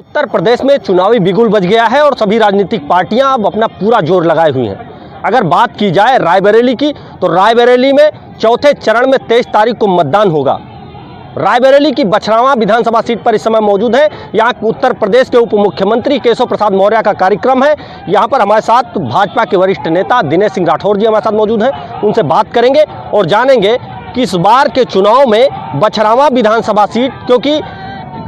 उत्तर प्रदेश में चुनावी बिगुल बज गया है और सभी राजनीतिक पार्टियां अब अपना पूरा जोर लगाए हुई हैं। अगर बात की जाए रायबरेली की, तो रायबरेली में चौथे चरण में 23 तारीख को मतदान होगा। रायबरेली की बछरावा विधानसभा सीट पर इस समय मौजूद है। यहाँ उत्तर प्रदेश के उप मुख्यमंत्री केशव प्रसाद मौर्य का कार्यक्रम है। यहाँ पर हमारे साथ भाजपा के वरिष्ठ नेता दिनेश सिंह राठौर जी हमारे साथ मौजूद हैं। उनसे बात करेंगे और जानेंगे कि इस बार के चुनाव में बछरावा विधानसभा सीट, क्योंकि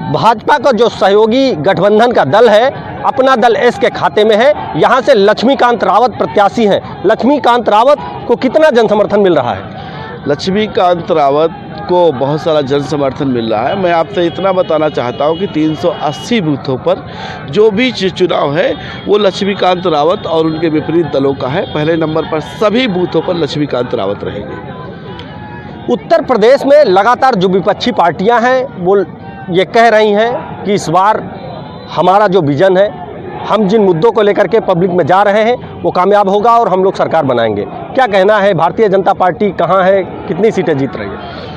भाजपा का जो सहयोगी गठबंधन का दल है, अपना दल एस के खाते में है। यहाँ से लक्ष्मीकांत रावत प्रत्याशी हैं। लक्ष्मीकांत रावत को कितना जन समर्थन मिल रहा है? लक्ष्मीकांत रावत को बहुत सारा जन समर्थन मिल रहा है। मैं आपसे इतना बताना चाहता हूं कि 380 बूथों पर जो भी चुनाव है वो लक्ष्मीकांत रावत और उनके विपरीत दलों का है। पहले नंबर पर सभी बूथों पर लक्ष्मीकांत रावत रहेंगे। उत्तर प्रदेश में लगातार जो विपक्षी पार्टियां हैं वो ये कह रही हैं कि इस बार हमारा जो विजन है, हम जिन मुद्दों को लेकर के पब्लिक में जा रहे हैं वो कामयाब होगा और हम लोग सरकार बनाएंगे। क्या कहना है? भारतीय जनता पार्टी कहाँ है, कितनी सीटें जीत रही है?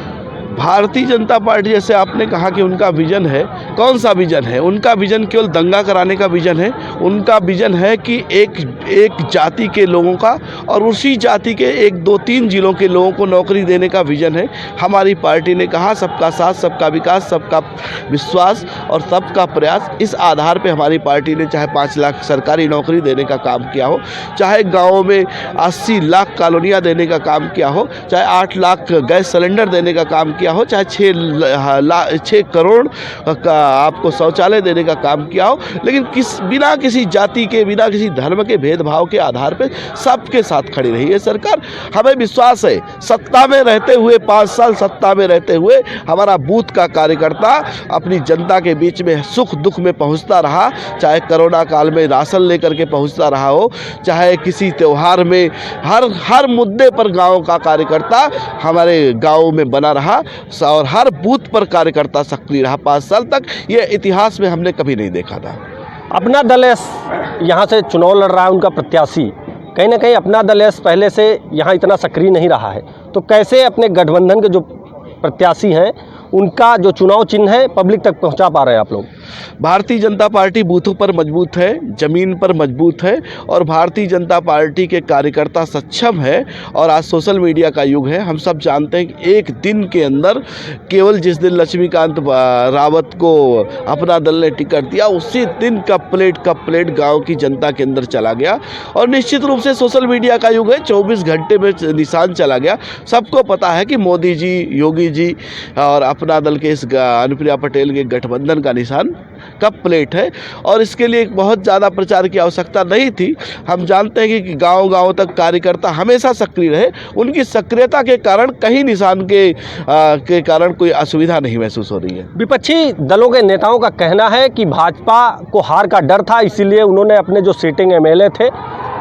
भारतीय जनता पार्टी, जैसे आपने कहा कि उनका विजन है, कौन सा विजन है? उनका विजन केवल दंगा कराने का विजन है। उनका विजन है कि एक जाति के लोगों का और उसी जाति के 1, 2, 3 जिलों के लोगों को नौकरी देने का विजन है। हमारी पार्टी ने कहा सबका साथ, सबका विकास, सबका विश्वास और सबका प्रयास। इस आधार पर हमारी पार्टी ने चाहे 5 लाख सरकारी नौकरी देने का काम किया हो, चाहे गाँव में 80 लाख कॉलोनियाँ देने का काम किया हो, चाहे 8 लाख गैस सिलेंडर देने का काम किया हो, चाहे 6 करोड़ का आपको शौचालय देने का काम किया हो, लेकिन बिना किसी जाति के, बिना किसी धर्म के भेदभाव के आधार पर सबके साथ खड़ी रही है सरकार। हमें विश्वास है सत्ता में रहते हुए, 5 साल सत्ता में रहते हुए हमारा बूथ का कार्यकर्ता अपनी जनता के बीच में सुख दुख में पहुंचता रहा। चाहे कोरोना काल में राशन लेकर के पहुंचता रहा हो, चाहे किसी त्यौहार में, हर मुद्दे पर गाँव का कार्यकर्ता हमारे गाँव में बना रहा और हर बूथ पर कार्यकर्ता सक्रिय रहा। 5 साल तक ये इतिहास में हमने कभी नहीं देखा था। अपना दल एस यहाँ से चुनाव लड़ रहा है, उनका प्रत्याशी कहीं ना कहीं अपना दल एस पहले से यहाँ इतना सक्रिय नहीं रहा है, तो कैसे अपने गठबंधन के जो प्रत्याशी हैं उनका जो चुनाव चिन्ह है पब्लिक तक पहुंचा पा रहे हैं आप लोग? भारतीय जनता पार्टी बूथों पर मजबूत है, ज़मीन पर मजबूत है और भारतीय जनता पार्टी के कार्यकर्ता सक्षम है। और आज सोशल मीडिया का युग है। हम सब जानते हैं कि एक दिन के अंदर, केवल जिस दिन लक्ष्मीकांत रावत को अपना दल ने टिकट दिया, उसी दिन कप प्लेट गाँव की जनता के अंदर चला गया। और निश्चित रूप से सोशल मीडिया का युग है, 24 घंटे में निशान चला गया। सबको पता है कि मोदी जी, योगी जी और अपना दल के इस अनुप्रिया पटेल के गठबंधन का निशान कप प्लेट है और इसके लिए बहुत ज़्यादा प्रचार की आवश्यकता नहीं थी। हम जानते हैं कि गांव-गांव तक कार्यकर्ता हमेशा सक्रिय रहे। उनकी सक्रियता के कारण कहीं निशान के कारण कोई असुविधा नहीं महसूस हो रही है। विपक्षी दलों के नेताओं का कहना है कि भाजपा को हार का डर था, इसीलिए उन्होंने अपने जो सिटिंग एमएलए थे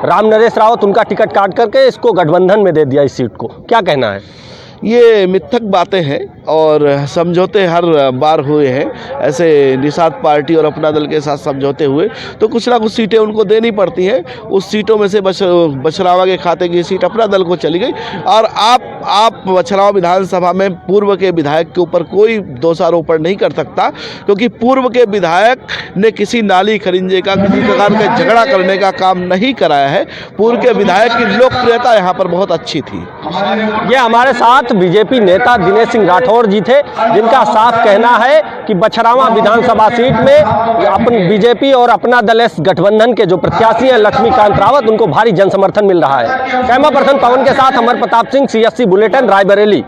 राम नरेश रावत, उनका टिकट काट करके इसको गठबंधन में दे दिया इस सीट को। क्या कहना है? ये मिथक बातें हैं और समझौते हर बार हुए हैं। ऐसे निषाद पार्टी और अपना दल के साथ समझौते हुए तो कुछ ना कुछ सीटें उनको देनी पड़ती हैं। उस सीटों में से बछरावा के खाते की सीट अपना दल को चली गई। और आप बछरावा विधानसभा में पूर्व के विधायक के ऊपर कोई दोषारोपण नहीं कर सकता, क्योंकि पूर्व के विधायक ने किसी नाली खरिंजे का, किसी प्रकार का झगड़ा करने का काम नहीं कराया है। पूर्व के विधायक की लोकप्रियता यहाँ पर बहुत अच्छी थी। ये हमारे साथ बीजेपी नेता दिनेश सिंह राठौर जी थे, जिनका साफ कहना है कि बछरावा विधानसभा सीट में अपन बीजेपी और अपना दल एस गठबंधन के जो प्रत्याशी हैं लक्ष्मीकांत रावत, उनको भारी जन समर्थन मिल रहा है। कैमरा पर्सन पवन के साथ अमर प्रताप सिंह, CSC बुलेटिन, रायबरेली।